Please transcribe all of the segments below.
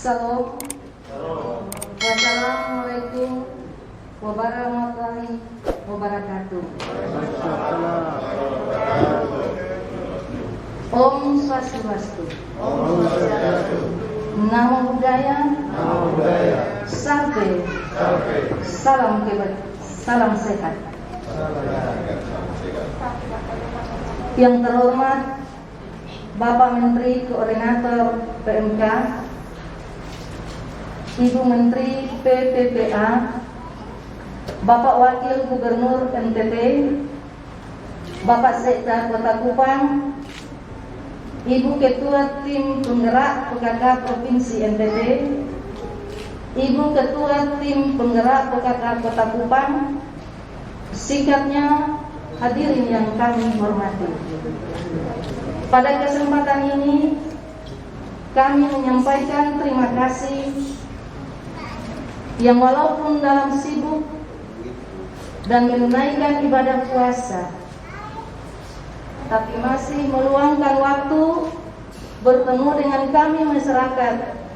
Salam. Wassalamualaikum warahmatullahi wabarakatuh. Om Swastiastu. Namo Buddhaya. Sampai. Salam sehat. Yang terhormat Bapak Menteri Koordinator PMK, Ibu Menteri PPPA, Bapak Wakil Gubernur NTT, Bapak Sekda Kota Kupang, Ibu Ketua Tim Penggerak PKK Provinsi NTT, Ibu Ketua Tim Penggerak PKK Kota Kupang, sikapnya hadirin yang kami hormati. Pada kesempatan ini kami menyampaikan terima kasih yang walaupun dalam sibuk dan menunaikan ibadah puasa, tapi masih meluangkan waktu bertemu dengan kami masyarakat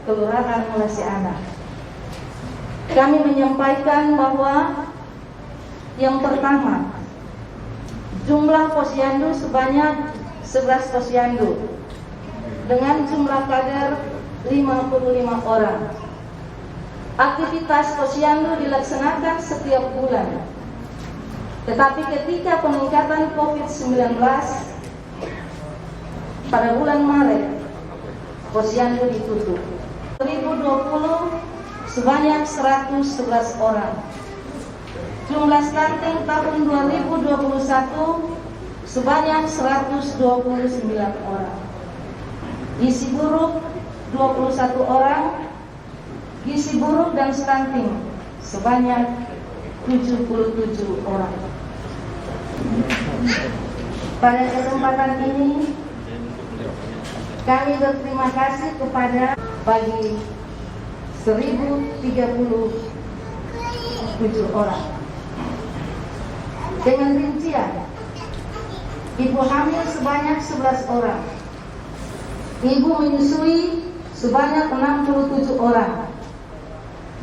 Kelurahan Mulasi Anak. Kami menyampaikan bahwa yang pertama, jumlah posyandu sebanyak 11 posyandu dengan jumlah kader 55 orang. Aktivitas posyandu dilaksanakan setiap bulan. Tetapi ketika peningkatan COVID-19 pada bulan Maret, posyandu ditutup. 2020 sebanyak 111 orang. Jumlah stunting tahun 2021 sebanyak 129 orang. Gizi buruk 21 orang. Gizi buruk dan stunting sebanyak 77 orang. Pada kesempatan ini kami berterima kasih kepada bagi 1037 orang. Dengan rincian, ibu hamil sebanyak 11 orang, ibu menyusui sebanyak 67 orang,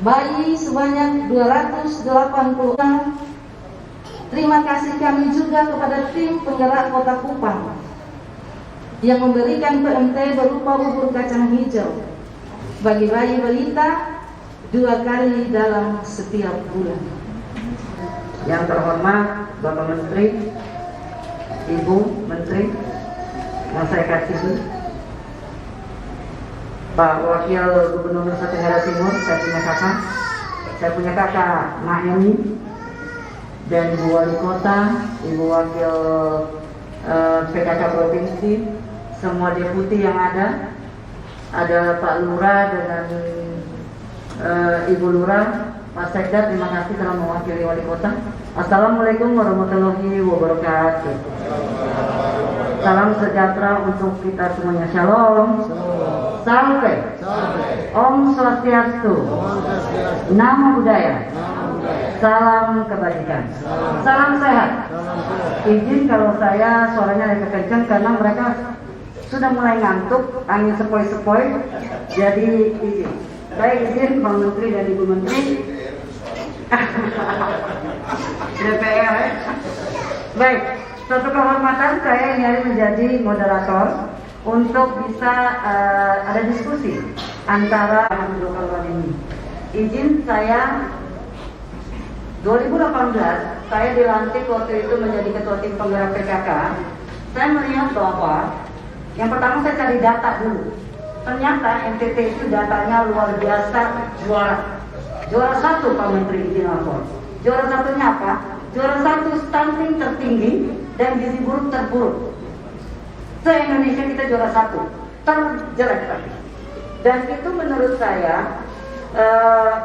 bayi sebanyak 280 orang. Terima kasih kami juga kepada tim penggerak Kota Kupang yang memberikan PMT berupa bubur kacang hijau bagi bayi balita 2 kali dalam setiap bulan. Yang terhormat Bapak Menteri, Ibu Menteri, yang saya kasih, Pak Wakil Gubernur Nusa Tenggara Timur, saya punya kakak Naemi, dan Ibu Wali Kota, Ibu Wakil PKK Provinsi, semua deputi yang ada Pak Lurah dengan Ibu Lurah, Pak Sekda, terima kasih telah mewakili Wali Kota. Assalamualaikum warahmatullahi wabarakatuh. Salam sejahtera untuk kita semuanya. Shalom. Sampai. Om Swastiastu. Namo Buddhaya. Salam kebajikan. Salam sehat. Izin kalau saya suaranya agak kencang karena mereka sudah mulai ngantuk, angin sepoi-sepoi. Jadi izin. Saya izin Pak Menteri dan Ibu Menteri. DPR. Baik, suatu kehormatan saya ini hari menjadi moderator untuk bisa ada diskusi antara lokal ini. Izin saya 2018 saya dilantik waktu itu menjadi ketua tim penggerak PKK. Saya melihat bahwa yang pertama saya cari data dulu. Ternyata NTT itu datanya luar biasa, juara satu Pak Menteri izin lapor. Juara satunya apa? Juara satu stunting tertinggi dan gizi buruk terburuk. Se-Indonesia kita juara satu, terjelek tapi. Dan itu menurut saya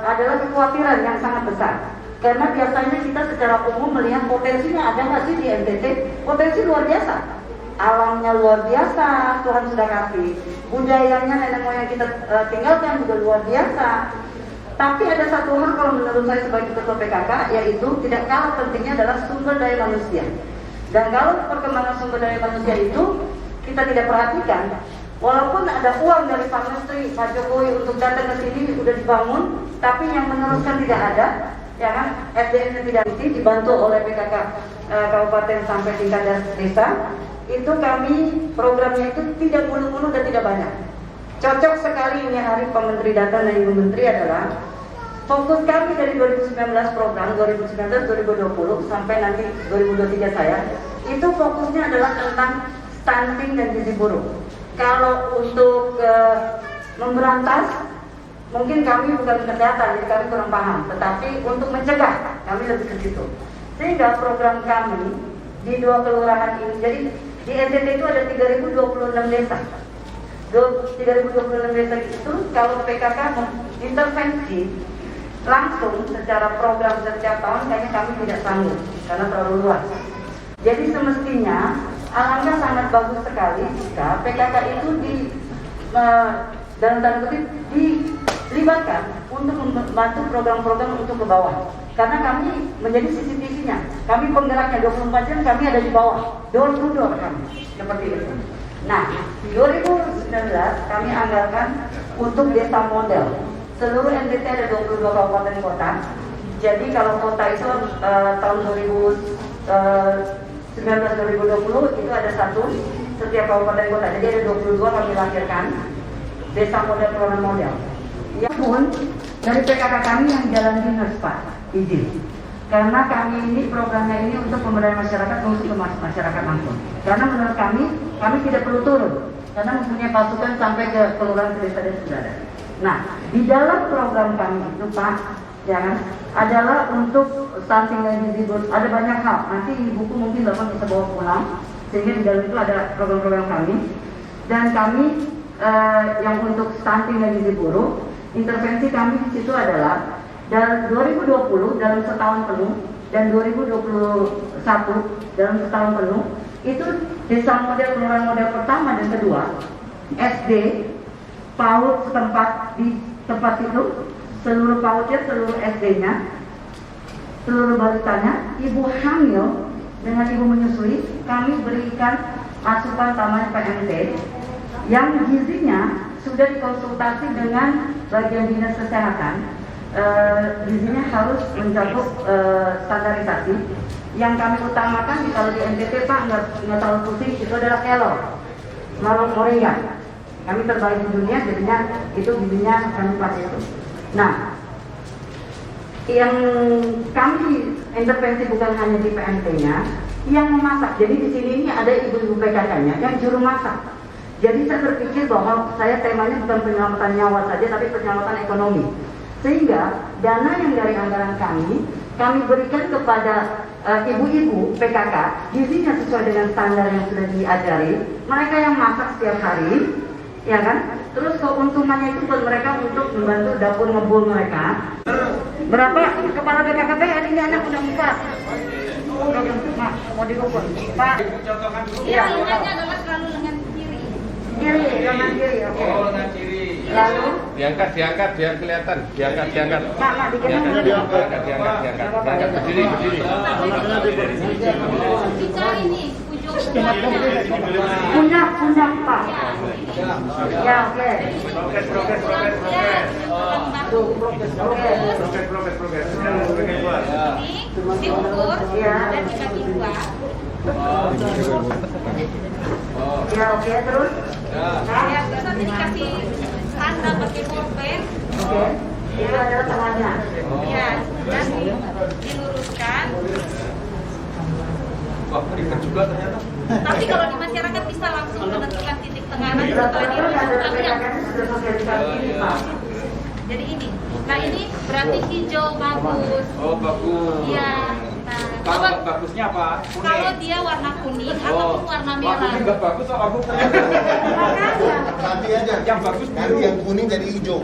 adalah kekhawatiran yang sangat besar. Karena biasanya kita secara umum melihat potensinya ada nggak sih di NTT? Potensi luar biasa. Alamnya luar biasa, Tuhan sudah kasih. Budayanya nenek moyang kita tinggalkan juga luar biasa. Tapi ada satu hal kalau menurut saya sebagai ketua PKK, yaitu tidak kalah pentingnya adalah sumber daya manusia. Dan kalau perkembangan sumber daya manusia itu kita tidak perhatikan, Walaupun ada uang dari Pak Menteri, Pak Jokowi untuk datang ke sini sudah dibangun, tapi yang meneruskan tidak ada, ya kan? SDM-nya tidak dibantu oleh PKK kabupaten sampai tingkat desa. Itu kami programnya itu tidak mulu-mulu dan tidak banyak. Cocok sekali ini hari Pak Menteri datang dan Ibu Menteri adalah fokus kami dari 2019 program 2019-2020 sampai nanti 2023 saya itu fokusnya adalah tentang stunting dan gizi buruk. Kalau untuk memberantas, mungkin kami bukan kesehatan, jadi kami kurang paham. Tetapi untuk mencegah, kami lebih ke situ. Sehingga program kami di 2 kelurahan ini, jadi di NTT itu ada 3026 desa. 3026 desa itu kalau PKK intervensi langsung secara program setiap tahun, kayaknya kami tidak sanggup karena terlalu luas. Jadi semestinya alangkah sangat bagus sekali jika PKK itu dalam tanda kutip dilibatkan untuk membantu program-program untuk ke bawah. Karena kami menjadi CCTV-nya, kami penggeraknya 24 jam, kami ada di bawah, door to door kami, seperti itu. Nah, 2019 kami anggarkan untuk desa model. Seluruh NTT ada 22 kabupaten kota. Jadi kalau kota itu tahun 2019-2020 itu ada satu setiap kabupaten kota. Jadi ada 22 kami lahirkan desa model, kelurahan model. Ya pun dari PKK kami yang jalan dinas Pak, izin. Karena kami ini programnya ini untuk pemberdayaan masyarakat, untuk ke masyarakat langsung. Karena menurut kami tidak perlu turun. Karena mempunyai pasukan sampai ke kelurahan, ke desa dan sudah ada. Nah, di dalam program kami itu Pak, ya kan, adalah untuk stunting dan gizi buruk. Ada banyak hal. Nanti buku mungkin Bapak bisa bawa pulang. Sehingga di dalam itu ada program-program kami. Dan kami yang untuk stunting dan gizi buruk, intervensi kami di situ adalah dari 2020 dalam setahun penuh dan 2021 dalam setahun penuh itu desa model, kelurahan model pertama dan kedua, SD, PAUD setempat di tempat itu, seluruh PAUD-nya, seluruh SD-nya, seluruh balitanya, ibu hamil dengan ibu menyusui, kami berikan asupan tambahan PMT yang gizinya sudah dikonsultasi dengan bagian dinas kesehatan. Gizinya harus mencakup standarisasi. Yang kami utamakan kalau di NTT Pak nggak terlalu pusing, itu adalah kelor, moringa. Kami terbaik di dunia, jadinya itu gizinya kami pakai itu. Nah, yang kami intervensi bukan hanya di PMT-nya, yang memasak. Jadi di sini ini ada ibu-ibu PKK-nya yang juru masak. Jadi saya berpikir bahwa saya temanya bukan penyelamatan nyawa saja, tapi penyelamatan ekonomi. Sehingga dana yang dari anggaran kami berikan kepada ibu-ibu PKK, gizinya sesuai dengan standar yang sudah diajari. Mereka yang masak setiap hari, ya kan? Terus keuntungannya itu buat mereka untuk membantu dapur ngebul mereka. Berapa kepala BKKP hari ini anak udah 4. Udah tentu Pak, mau diukur Pak. Iya, lengannya adalah selalu lengan kiri. Lengan kiri, oke. Oh, lengan kiri. Lalu diangkat biar kelihatan. Diangkat. Mak, Diangkat berdiri. Dicari nih ujung pundak Pak. Ya, oke. Progres. Tuh, progres. diukur Ya. dan dibagi 2. Ya, oke, terus. Ya, terus nanti dikasih tanda pakai pulpen. Oke. Itu adalah tengahnya. Ya, dan diluruskan. Wah, ribet juga ternyata. Tapi kalau di masyarakat bisa langsung menentukan titik tengah. Nanti Berapa setelah tahun ada diluruskan PKK sudah sosialisasi ini Pak? jadi ini. Nah, ini berarti hijau bagus. Oh, bagus. Iya. Nah, Kalau kalau bagusnya apa? kalau dia warna kuning ataupun warna merah. Kuning nggak bagus, aku Ganti aja. Yang bagus Ganti biru. yang kuning jadi hijau.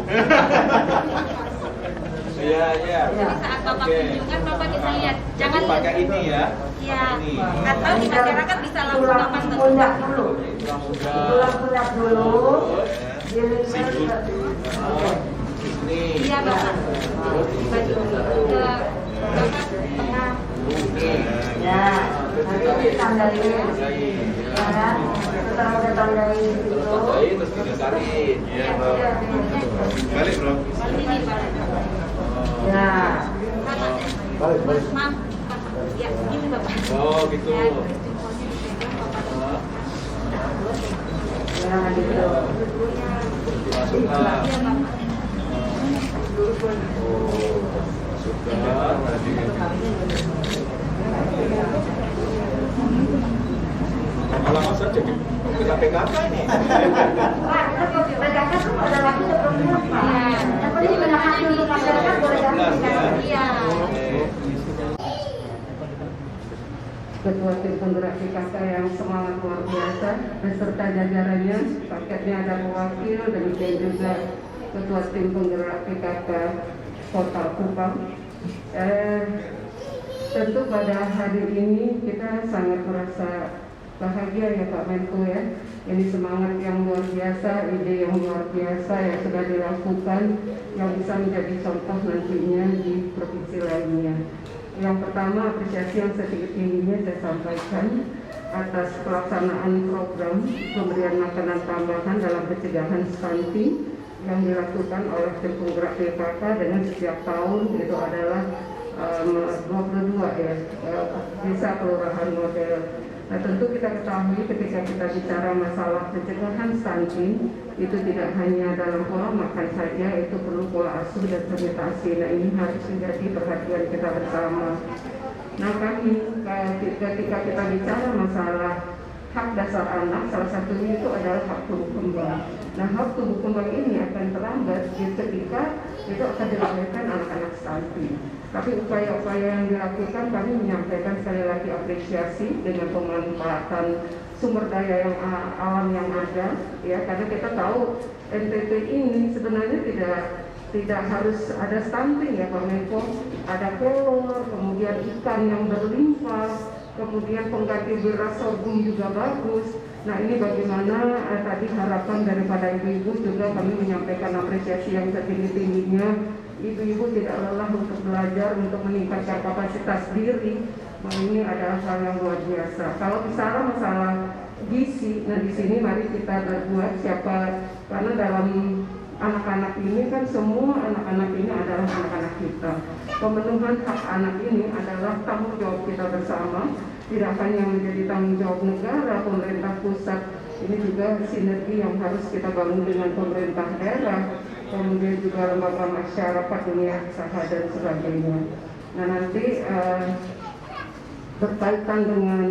Iya. Jadi saat Bapak kunjungan, Bapak bisa lihat. Jangan Jadi pakai ini ya. Iya. Ini. Atau di masyarakat bisa langsung Tulang Bapak tentukan. pundak dulu. Tulang muda. Tulang pundak dulu. Giling Sikut. Oke. Ini. Iya, Bapak. Bagi ke Bapak tengah. Ini. Ya, nanti tanggal ini. Ini. Ya, setelah datang dari itu. Terus 3 kali. Iya, Bro. Balik, Bro. Ini balik. Ya. Balik. Mam. Ya, gini Bapak. Oh, gitu. Ya, jempolnya dipegang Bapak. Ya, gitu. Dimasukkan. Iya, Bapak. Lama saja kita pegang ini. Pak, kita kalau PKK tuh ada laki ada perempuan, Pak. Yang penting benar hati untuk masyarakat boleh datang. Iya. Ketua Tim Penggerak PKK yang semangat luar biasa beserta jajarannya, paketnya ada pewakil, demikian juga Ketua Tim Penggerak PKK Kota Kupang. Tentu pada hari ini kita sangat merasa bahagia ya Pak Menko ya. Ini semangat yang luar biasa, ide yang luar biasa yang sudah dilakukan, yang bisa menjadi contoh nantinya di provinsi lainnya. Yang pertama, apresiasi yang setinggi-tingginya saya sampaikan atas pelaksanaan program pemberian makanan tambahan dalam pencegahan stunting yang dilakukan oleh Tim Penggerak PKK dengan setiap tahun itu adalah 22 ya, desa kelurahan model. Nah tentu kita ketahui ketika kita bicara masalah pencegahan stunting itu tidak hanya dalam pola makan saja, itu perlu pola asuh dan sanitasi. Nah ini harus menjadi perhatian kita bersama. Nah kami ketika kita bicara masalah hak dasar anak, salah satunya itu adalah hak tumbuh kembang. Nah hak tumbuh kembang ini akan terlambat ketika itu akan dilahirkan anak-anak stunting. Tapi upaya-upaya yang dilakukan kami menyampaikan sekali lagi apresiasi dengan pemanfaatan sumber daya yang alam yang ada, ya karena kita tahu NTT ini sebenarnya tidak harus ada stunting ya Pak Menko, ada kelor, kemudian ikan yang berlimpah, kemudian pengganti beras sorghum juga bagus. Nah ini bagaimana tadi harapan daripada ibu-ibu juga kami menyampaikan apresiasi yang setinggi-tingginya. Ibu-ibu tidak lelah untuk belajar, untuk meningkatkan kapasitas diri. Nah ini adalah hal yang luar biasa. Kalau bicara masalah gizi, nah di sini mari kita berbuat karena dalam anak-anak ini kan semua anak-anak ini adalah anak-anak kita. Pemenuhan hak anak ini adalah tanggung jawab kita bersama. Tidak hanya menjadi tanggung jawab negara, pemerintah pusat, ini juga sinergi yang harus kita bangun dengan pemerintah daerah, kemudian juga lembaga masyarakat, dunia usaha dan sebagainya. Nah nanti berkaitan dengan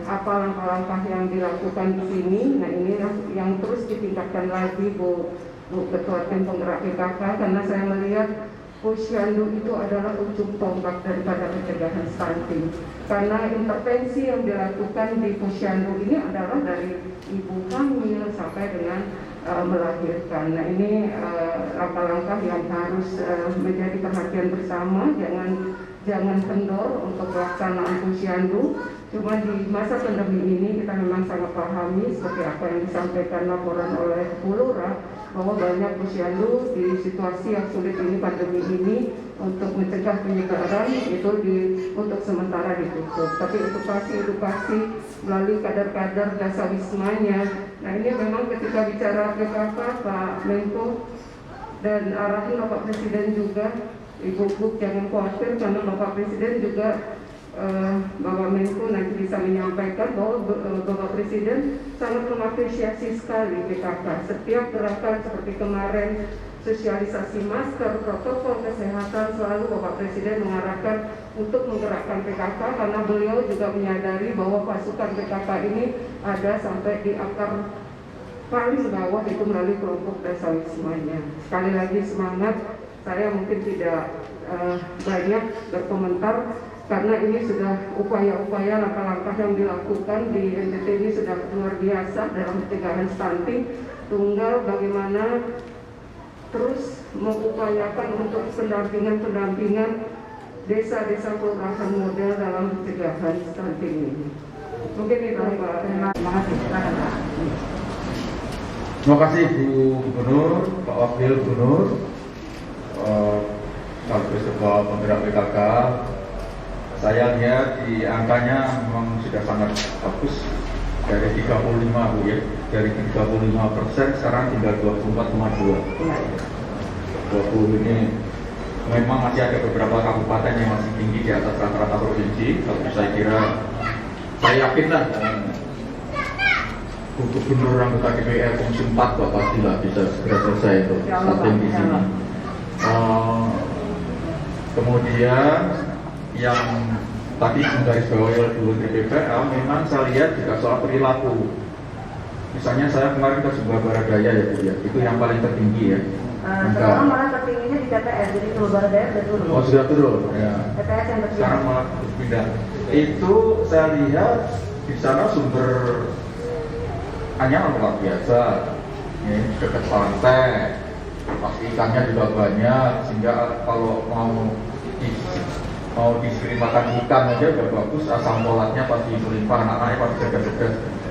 apa langkah-langkah yang dilakukan di sini, nah ini yang terus ditingkatkan lagi Bu Ketua Tim Penggerak PKK, karena saya melihat Posyandu itu adalah ujung tombak daripada pencegahan stunting. Karena intervensi yang dilakukan di Posyandu ini adalah dari ibu hamil sampai dengan melahirkan. Nah ini langkah-langkah yang harus menjadi perhatian bersama, jangan kendor untuk pelaksanaan Posyandu. Cuma di masa pandemi ini kita memang sangat pahami seperti apa yang disampaikan laporan oleh Bu Lurah, bahwa banyak posyandu di situasi yang sulit ini, pandemi ini, untuk mencegah penyebaran itu untuk sementara ditutup. Tapi edukasi melalui kadar-kadar dasar wismanya. Nah ini memang ketika bicara PKK Pak Menko dan arahan Bapak Presiden juga, Ibu jangan khawatir karena Bapak Presiden juga Bapak Menko nanti bisa menyampaikan bahwa Bapak Presiden sangat mengapresiasi sekali PKK. Setiap gerakan seperti kemarin, sosialisasi masker, protokol kesehatan, selalu Bapak Presiden mengarahkan untuk menggerakkan PKK karena beliau juga menyadari bahwa pasukan PKK ini ada sampai di akar paling bawah, itu melalui kelompok desa wismanya. Sekali lagi semangat, saya mungkin tidak banyak berkomentar karena ini sudah upaya-upaya langkah-langkah yang dilakukan di NTT ini sudah luar biasa dalam pencegahan stunting. Tunggal bagaimana terus mengupayakan untuk pendampingan desa-desa kelurahan model dalam pencegahan stunting ini. Mungkin itu Pak. Terima kasih. Terima kasih Bu Gubernur, Pak Wakil Gubernur, Sekaligus Ketua Penggerak PKK. Saya lihat di angkanya memang sudah sangat bagus dari 35 Bu ya, dari 35% sekarang tinggal 24,2. 20 ini memang masih ada beberapa kabupaten yang masih tinggi di atas rata-rata provinsi, tapi saya kira, saya yakin lah Gubernur anggota DPR Komisi 4 pastilah bisa segera selesai itu starting di sini. Kemudian yang tadi menggarisbawahi oleh Bu Menteri PPL, memang saya lihat juga soal perilaku. Misalnya saya kemarin ke sebuah Baradaya ya Bu ya, itu yang paling tertinggi ya. Sekarang malah tertingginya di TPS, jadi kalau Baradaya sudah turun. Oh sudah turun ya. TPS yang tertinggi. Sekarang malah pindah. Itu saya lihat di sana sumber hanya luar biasa. Ini dekat pantai, pasti ikannya juga banyak, sehingga kalau mau diberi makan ikan aja udah bagus, asam folatnya pasti melimpah, anak-anaknya pasti jaga-jaga.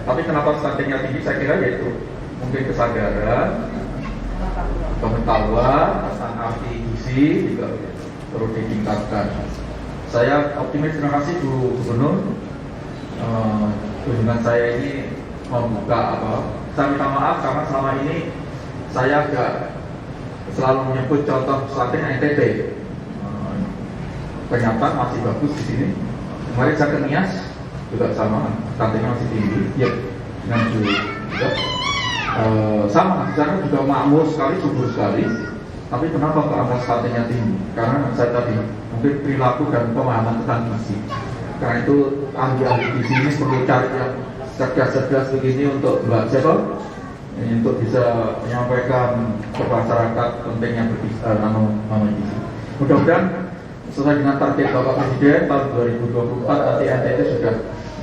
Tapi kenapa stuntingnya tinggi? Saya kira yaitu mungkin kesadaran, pengetahuan tentang arti gizi juga perlu ditingkatkan. Saya optimis, terima kasih Bu Gubernur. Kunjungan saya ini membuka saya minta maaf karena selama ini saya agak selalu menyebut contoh stunting NTT. Ternyata masih bagus di sini. Kemarin saya ke Nias juga sama, stuntingnya masih tinggi. Ya, dengan juga sama, di sana juga makmur sekali, subur sekali. Tapi kenapa kok angka stuntingnya tinggi? Karena saya tadi mungkin perilaku dan pemahaman tentang gizi. Karena itu ahli-ahli gizi ini perlu cari yang cerdas-cerdas begini untuk Mbak Siapa? Ini untuk bisa menyampaikan ke masyarakat pentingnya gizi. Mudah-mudahan sesuai dengan target Bapak Presiden tahun 2024 nanti NTT sudah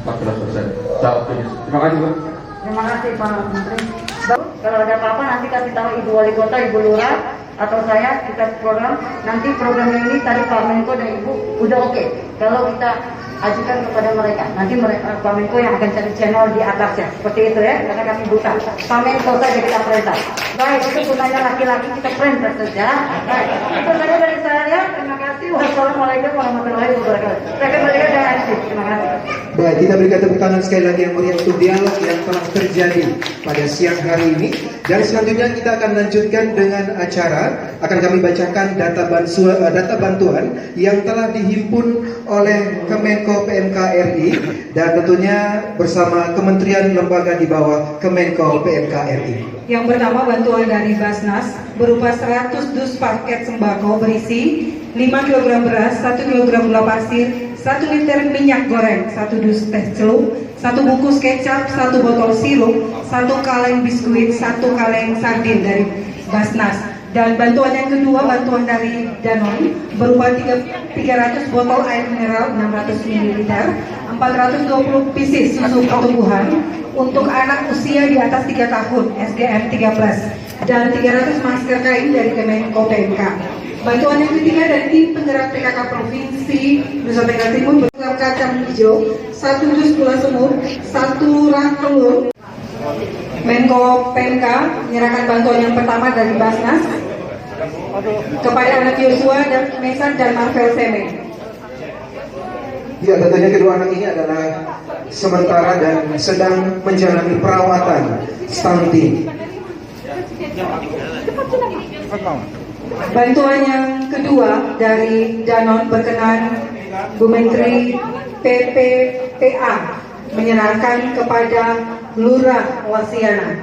14%. Saya optimis. Terima kasih Bu. Terima kasih Pak Menteri. Kalau ada apa-apa nanti kasih tahu Ibu Wali Kota, Ibu Lurah, atau saya, kita program. Nanti programnya ini tadi Pak Menko dan Ibu udah oke. Kalau kita ajukan kepada mereka, nanti mereka, Pak Menko yang akan cari channel di atasnya, seperti itu ya, karena kami buka. Pak Menko saja kita perintah. Baik, itu gunanya laki-laki kita perintah saja. Baik, itu saja dari saya. Terima kasih. Wassalamualaikum warahmatullahi wabarakatuh. Saya kembalikan dengan MC. Terima kasih. Baik, kita berikan tepuk tangan sekali lagi yang meriah untuk dialog yang telah terjadi pada siang hari ini. Dan selanjutnya kita akan lanjutkan dengan acara. Akan kami bacakan data bantuan yang telah dihimpun oleh Kemenko PMK RI dan tentunya bersama kementerian lembaga di bawah Kemenko PMK RI. Yang pertama, bantuan dari Basnas berupa 100 dus paket sembako berisi 5 kg beras, 1 kg gula pasir, 1 liter minyak goreng, 1 dus teh celup, 1 bungkus kecap, 1 botol sirup, 1 kaleng biskuit, 1 kaleng sardin dari Basnas. Dan bantuan yang kedua, bantuan dari Danone berupa 300 botol air mineral 600 ml, 420 pieces susu pertumbuhan untuk anak usia di atas 3 tahun SGM 13 dan 300 masker kain dari Kemenko PMK. Bantuan yang ketiga dari tim penggerak PKK Provinsi Nusa Tenggara Timur berupa kacang hijau, 1 dus gula semut, 1 rak telur. Menko PMK menyerahkan bantuan yang pertama dari Basnas kepada anak Yosua dan Mesan dan Marvel Seme. Ya, tentunya kedua anak ini adalah sementara dan sedang menjalani perawatan stunting. Bantuan yang kedua dari Danone berkenan Bu Menteri PPPA menyerahkan kepada Lurah Wasiana.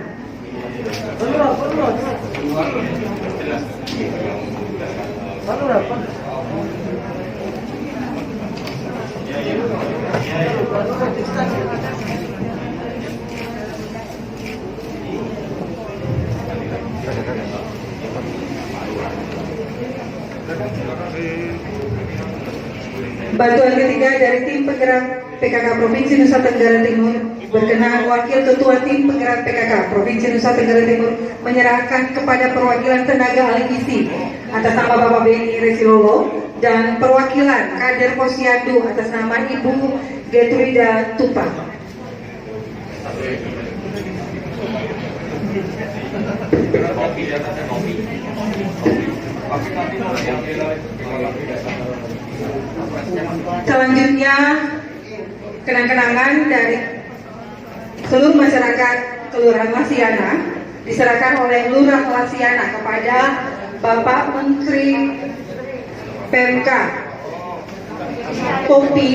Bantuan ketiga dari tim penggerak PKK Provinsi Nusa Tenggara Timur berkenaan Wakil Ketua Tim Penggerak PKK Provinsi Nusa Tenggara Timur menyerahkan kepada perwakilan tenaga ahli gizi atas nama Bapak Beni Resilolo dan perwakilan kader Posyandu atas nama Ibu Getrida Tupa. Selanjutnya kenang-kenangan dari seluruh masyarakat Kelurahan Lasiana diserahkan oleh Lurah Lasiana kepada Bapak Menteri PMK Topi.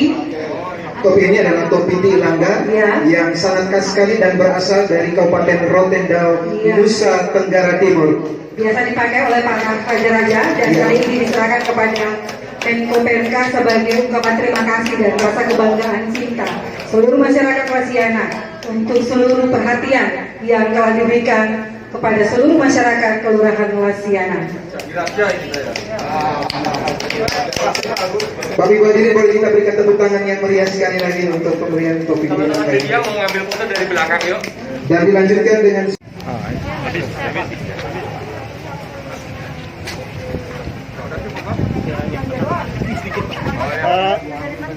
Topi ini adalah topi Tilangga Ya. yang sangat khas sekali dan berasal dari Kabupaten Rotendao, Ya. Nusa Tenggara Timur. Biasa dipakai oleh para raja-raja dan Ya. kali ini diserahkan kepada Menko PMK sebagai ungkapan terima kasih dan rasa kebanggaan cinta seluruh masyarakat Lasiana untuk seluruh perhatian yang telah diberikan kepada seluruh masyarakat Kelurahan Lasiana. Bapak Ibu hadirin, boleh kita berikan tepuk tangan yang meriah sekali lagi untuk pemberian topi ini. Dia mau ngambil foto dari belakang yuk. Dan dilanjutkan dengan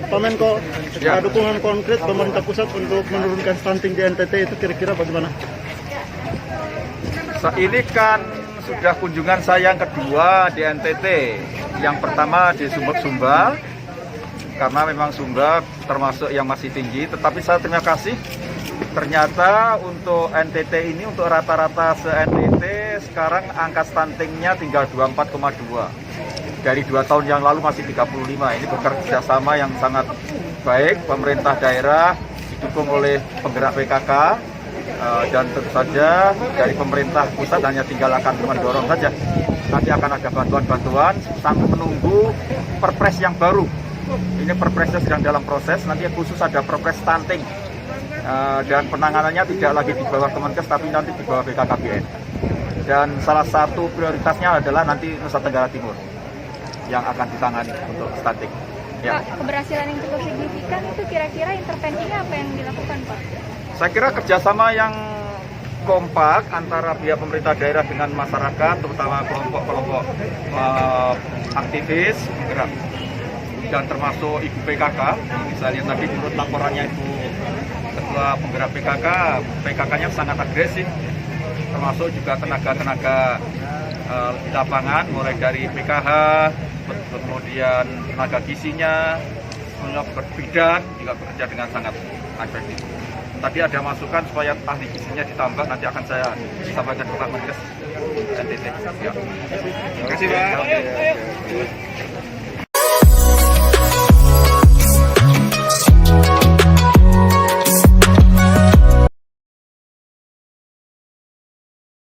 Pak Menko, dukungan konkret pemerintah pusat untuk menurunkan stunting di NTT itu kira-kira bagaimana? Ini kan sudah kunjungan saya yang kedua di NTT. Yang pertama di Sumber-Sumba, karena memang Sumba termasuk yang masih tinggi. Tetapi saya terima kasih, ternyata untuk NTT ini, untuk rata-rata se-NTT sekarang angka stuntingnya tinggal 24,2. Dari 2 tahun yang lalu masih 35. Ini bekerja sama yang sangat baik, pemerintah daerah didukung oleh penggerak PKK, dan tentu saja dari pemerintah pusat hanya tinggal akan mendorong saja. Nanti akan ada bantuan-bantuan sambil menunggu perpres yang baru. Ini perpresnya sedang dalam proses, nanti khusus ada perpres stunting, dan penanganannya tidak lagi di bawah Kemenkes tapi nanti di bawah BKKBN. Dan salah satu prioritasnya adalah nanti Nusa Tenggara Timur yang akan ditangani untuk stunting. Ya. Pak, keberhasilan yang cukup signifikan itu kira-kira intervensinya apa yang dilakukan, Pak? Saya kira kerjasama yang kompak antara pihak pemerintah daerah dengan masyarakat, terutama kelompok-kelompok aktivis, penggerak, dan termasuk Ibu PKK. Misalnya tadi menurut laporannya Ibu Ketua Penggerak PKK, PKK-nya sangat agresif, termasuk juga tenaga-tenaga di lapangan, mulai dari PKH, kemudian tenaga gizinya, semuanya berbidan, juga bekerja dengan sangat efektif. Tadi ada masukan supaya ahli gizinya ditambah, nanti akan saya sampaikan ke Pak Menkes NTT. Ya. Terima kasih Pak.